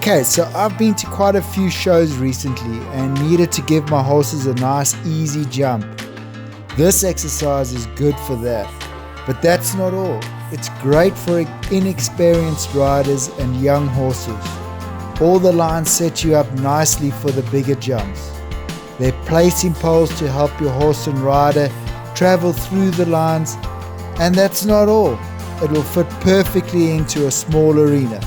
Okay, so I've been to quite a few shows recently and needed to give my horses a nice easy jump. This exercise is good for that. But that's not all. It's great for inexperienced riders and young horses. All the lines set you up nicely for the bigger jumps. They're placing poles to help your horse and rider travel through the lines. And that's not all. It will fit perfectly into a small arena.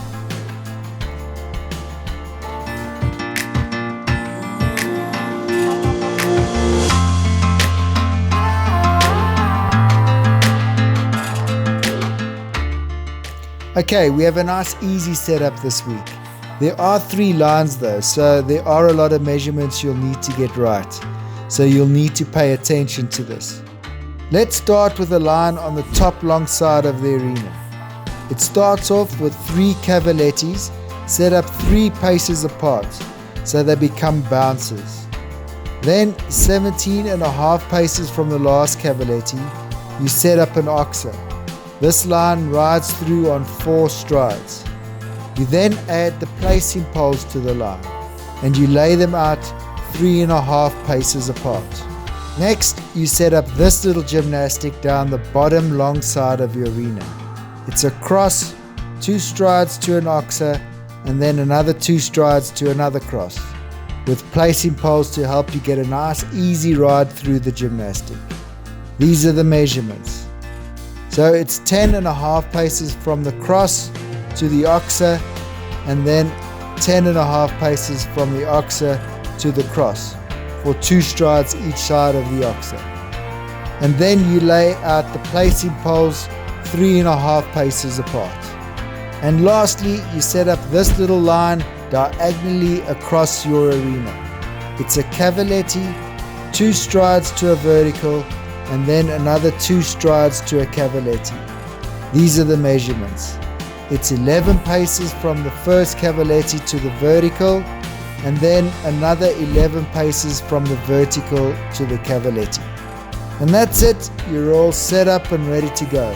Okay, we have a nice easy setup this week. There are 3 lines though, so there are a lot of measurements you'll need to get right. So you'll need to pay attention to this. Let's start with a line on the top long side of the arena. It starts off with 3 cavaletti set up 3 paces apart, so they become bouncers. Then 17.5 paces from the last cavaletti, you set up an oxer. This line rides through on 4 strides. You then add the placing poles to the line and you lay them out 3.5 paces apart. Next, you set up this little gymnastic down the bottom long side of your arena. It's a cross, 2 strides to an oxer and then another 2 strides to another cross, with placing poles to help you get a nice easy ride through the gymnastic. These are the measurements. So it's 10.5 paces from the cross to the oxer and then 10.5 paces from the oxer to the cross for 2 strides each side of the oxer. And then you lay out the placing poles 3.5 paces apart. And lastly, you set up this little line diagonally across your arena. It's a cavaletti, 2 strides to a vertical, and then another 2 strides to a cavaletti. These are the measurements. It's 11 paces from the first cavaletti to the vertical, and then another 11 paces from the vertical to the cavaletti. And that's it, you're all set up and ready to go.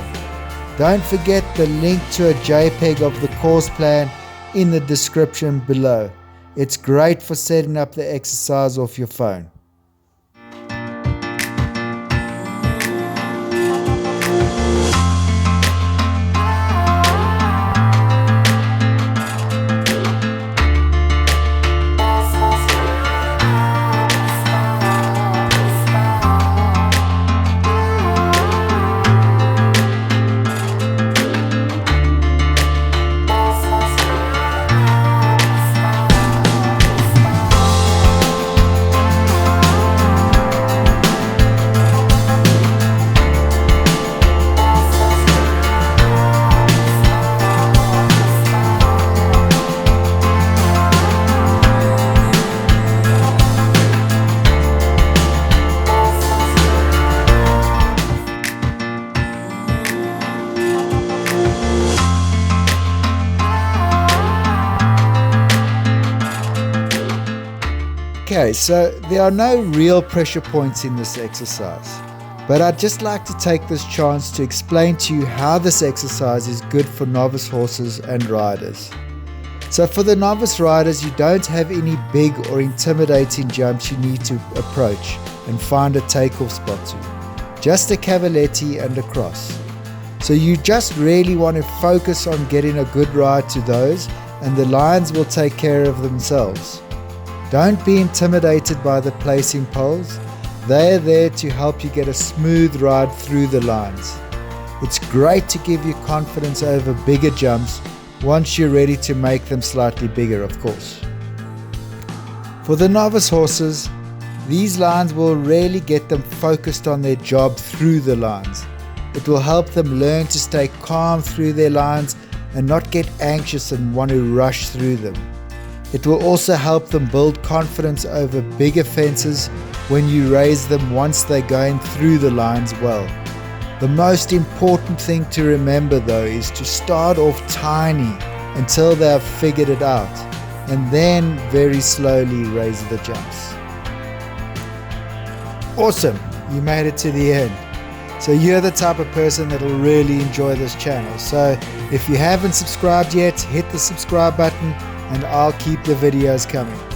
Don't forget the link to a JPEG of the course plan in the description below. It's great for setting up the exercise off your phone. Okay, so there are no real pressure points in this exercise, but I'd just like to take this chance to explain to you how this exercise is good for novice horses and riders. So for the novice riders, you don't have any big or intimidating jumps you need to approach and find a takeoff spot to. Just a cavaletti and a cross. So you just really want to focus on getting a good ride to those, and the lines will take care of themselves. Don't be intimidated by the placing poles. They are there to help you get a smooth ride through the lines. It's great to give you confidence over bigger jumps once you're ready to make them slightly bigger, of course. For the novice horses, these lines will really get them focused on their job through the lines. It will help them learn to stay calm through their lines and not get anxious and want to rush through them. It will also help them build confidence over bigger fences when you raise them once they're going through the lines well. The most important thing to remember though is to start off tiny until they have figured it out, and then very slowly raise the jumps. Awesome, you made it to the end. So you're the type of person that will really enjoy this channel. So if you haven't subscribed yet, hit the subscribe button and I'll keep the videos coming.